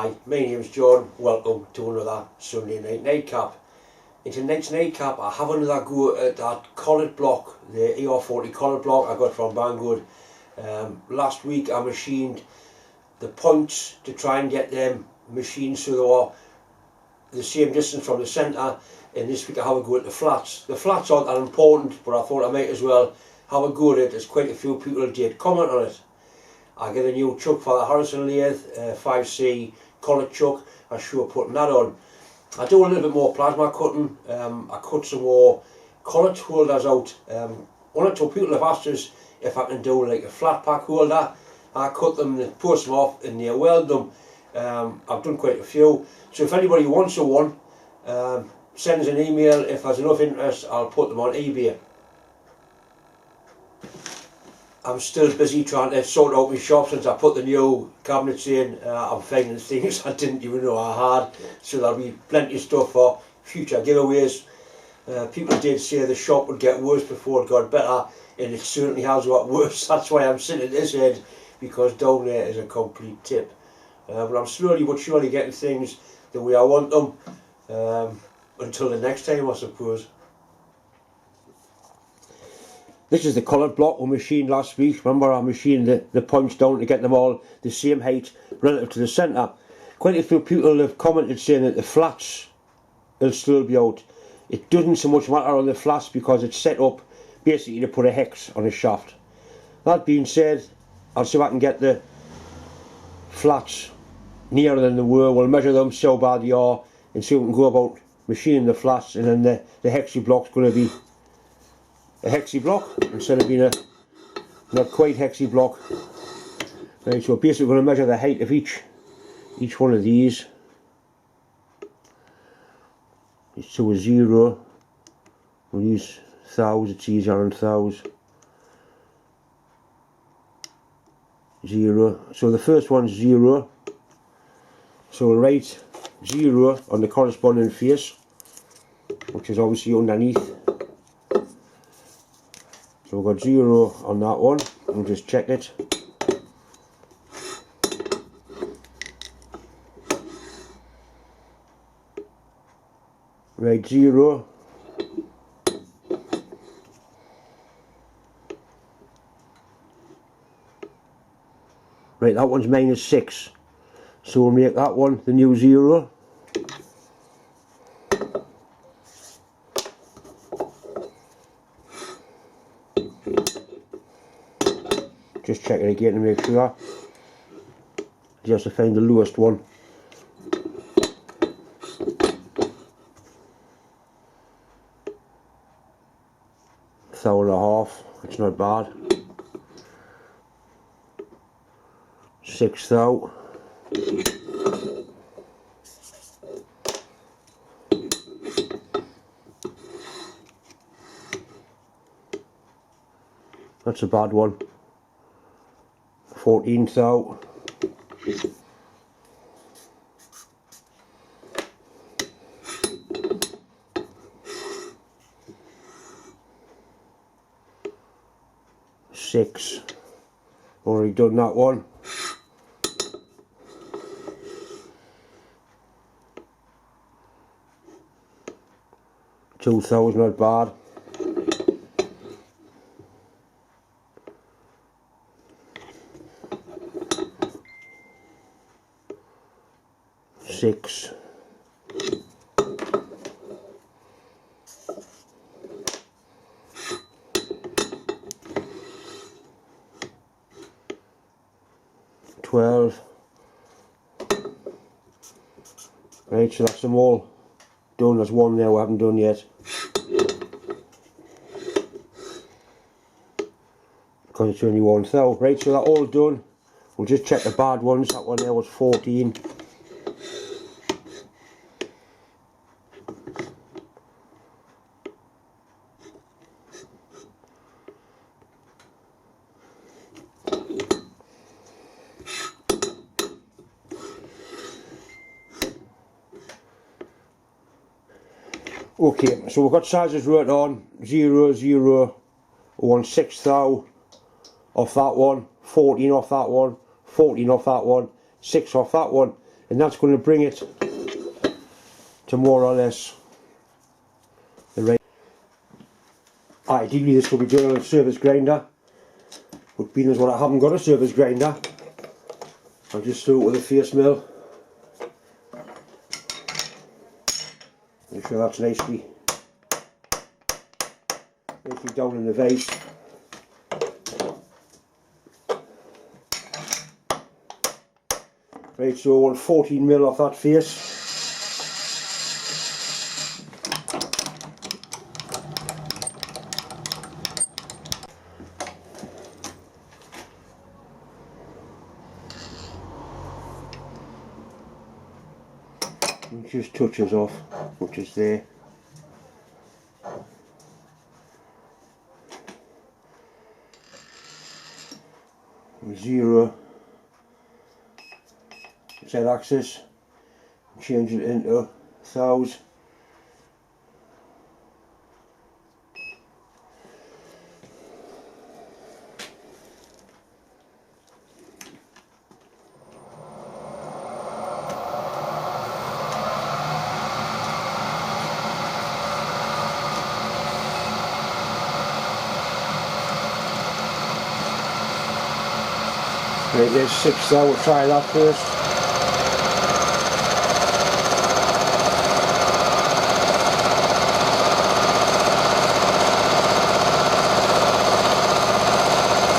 Hi, my name's John. Welcome to another Sunday night nightcap. In tonight's nightcap I have another go at that Collet block, the ER40 Collet block I got from Banggood. Last week I machined the points to try and get them machined so they were the same distance from the centre, and this week I have a go at the flats. The flats aren't that important, but I thought I might as well have a go at it as quite a few people did comment on it. I get a new chuck for the Harrison lathe, 5C Collet chuck. I'm sure putting that on. I do a little bit more plasma cutting. I cut some more collet holders out. One or two people have asked us if I can do like a flat pack holder. I cut them, post them off and they weld them. I've done quite a few. So if anybody wants a one, send us an email. If there's enough interest, I'll put them on eBay. I'm still busy trying to sort out my shop since I put the new cabinets in. I'm finding things I didn't even know I had, so there'll be plenty of stuff for future giveaways. People did say the shop would get worse before it got better, and it certainly has got worse. That's why I'm sitting at this end, because down there is a complete tip. But I'm slowly but surely getting things the way I want them, until the next time, I suppose. This is the Collet block we machined last week. Remember, I machined the points down to get them all the same height relative to the centre. Quite a few people have commented saying that the flats will still be out. It doesn't so much matter on the flats because it's set up basically to put a hex on a shaft. That being said, I'll see if I can get the flats nearer than they were. We'll measure them, see how bad they are, and see if we can go about machining the flats, and then the hexy block's going to be a hexy block instead of being a not quite hexy block. Right, so basically we're going to measure the height of each one of these. It's to a 0. We'll use thous, it's easier on thous. 0. So the first one's 0. So we'll write 0 on the corresponding face, which is obviously underneath. So we've got 0 on that one. We'll just check it. Right, 0. Right, that one's -6. So we'll make that one the new 0. Just check it again to make sure. Just to find the lowest one. Thou and a half, it's not bad. 6 thou. That's a bad one. 14 thou. Six. Already done that one. 2 thou is not bad. 6. 12. Right, so that's them all done. There's one there we haven't done yet, because it's only 1 thou. Right, so that's all done. We'll just check the bad ones. That one there was 14. Okay, so we've got sizes wrote on 0, 0, 1, 6 thou off that one, 14 off that one, 14 off that one, 6 off that one, and that's going to bring it to more or less the right. Ideally this will be done on a surface grinder, but being as what I haven't got a surface grinder, I'll just do it with a face mill. Make sure that's nicely down in the vase. Right, so I want 14mm off that face. It just touches off, which is there. Zero Z-axis, change it into 1000. Right, there's 6 there, we'll try that first.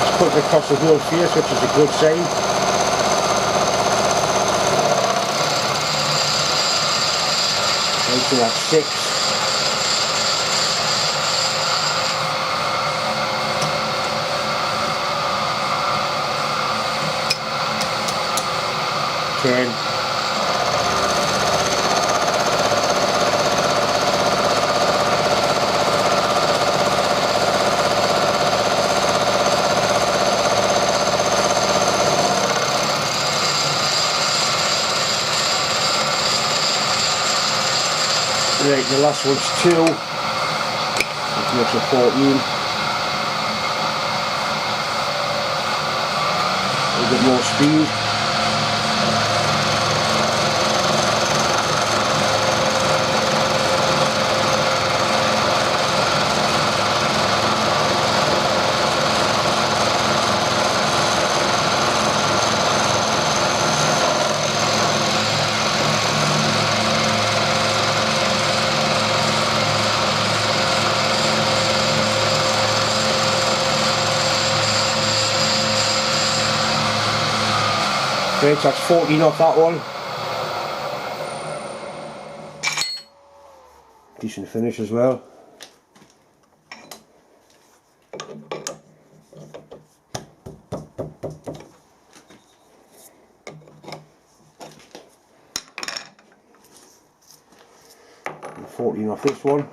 It's put across the whole face, which is a good sign. Right, so that's 6. Right, the last one's 2, which makes it 14. A bit more speed. Right, that's 14 off that one. Decent finish as well. And 14 off this one.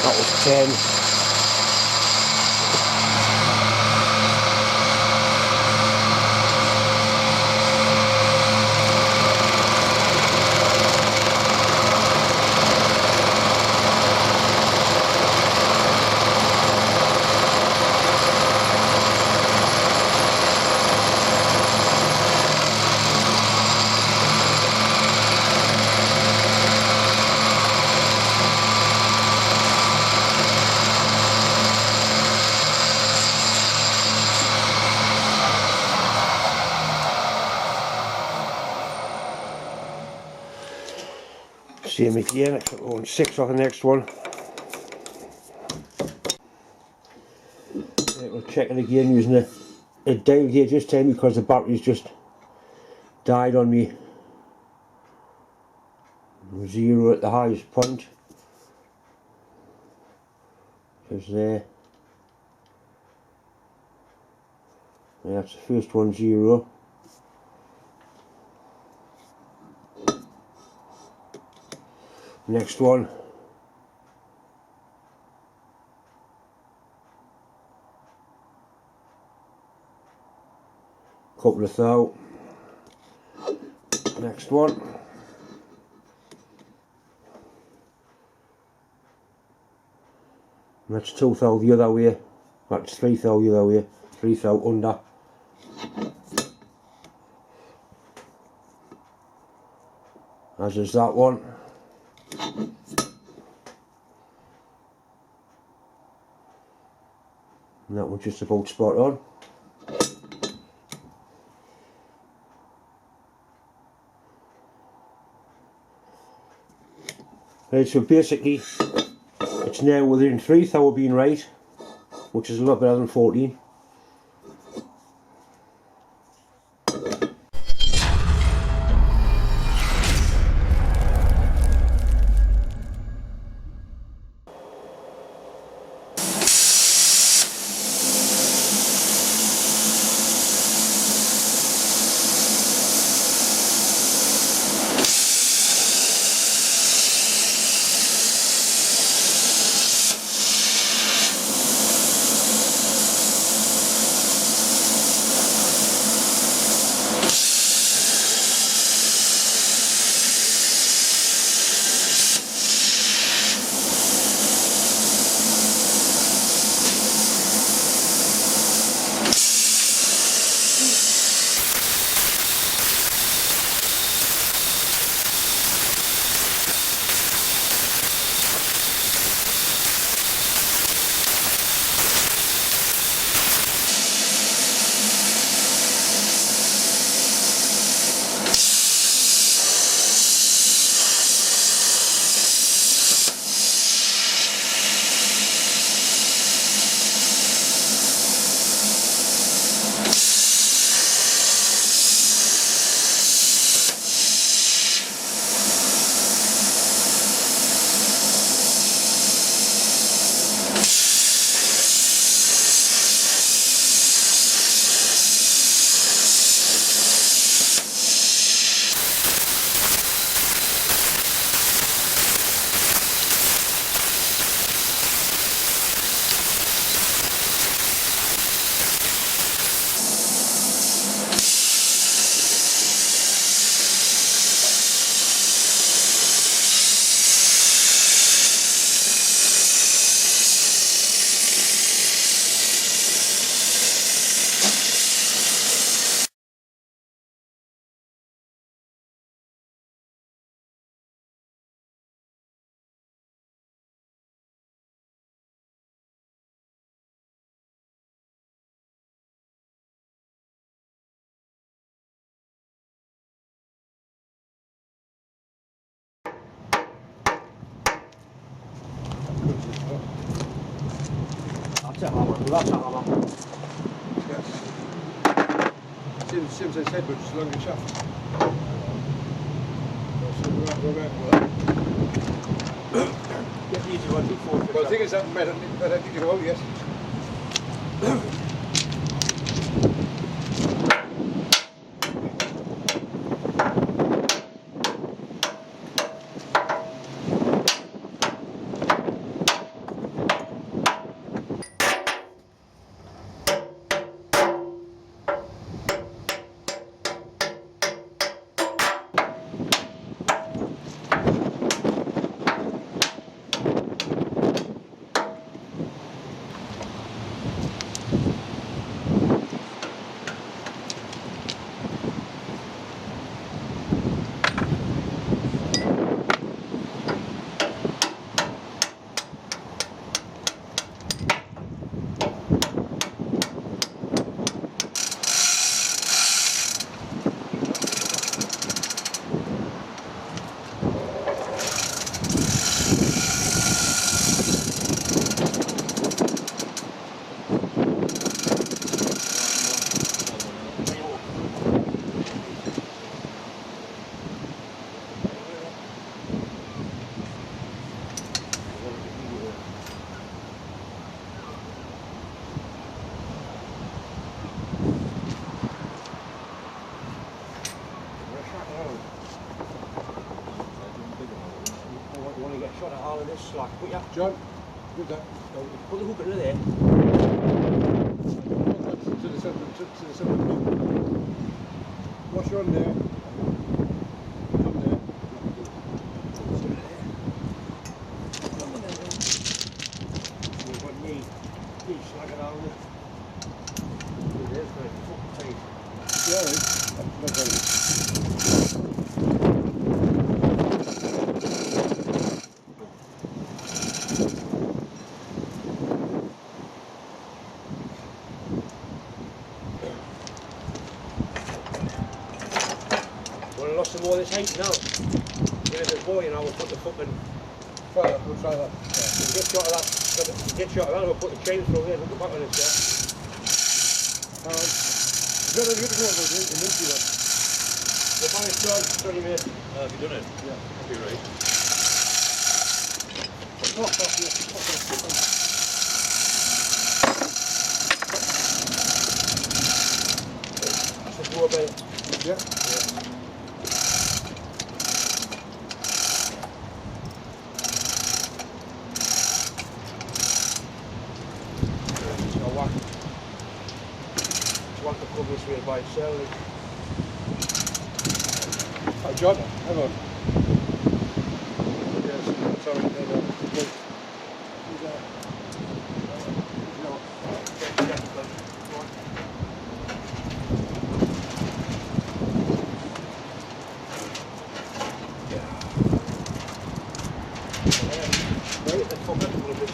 That was 10. Same again, I'm going 6 off the next one. Right, we'll check it again using a dial gauge this time because the battery's just died on me. 0 at the highest point. Just there. And that's the first one, 0. Next one. Couple of thou. Next one. That's 2 thou the other way. That's 3 thou the other way. 3 thou under. As is that one. And that one's just about spot on. Right, so basically it's now within 3 thou of being right, which is a lot better than 14. That's a hammer, that's a hammer. Yes. Same as I said, but it's long and shaft. Get the easy one, 240. Well, the thing is that better dig it out, yes. all of this slack. Put your, John, do that. put the hook into there. To the center. Wash on there. On there. We've got knee slack around it. There's my fucking tight. Yeah, right. That's right. Want to lost some more of this height now? When it's a boy, and I will put the fucking. Try that, we'll try that. Get shot of that. Get shot of that. We'll put the chain through there. Look back on it, sir. Is that a good one, though, in this year? We'll find it, John. Sorry, mate. Have you done it? Yeah. That'd be right. Fuck off, yeah. Fuck off. That's a go about. Yeah. One to come this way by itself. Oh, John, hang on. Yes, sorry, no. Wait. Who's that? No. Right, let's fuck it a little bit.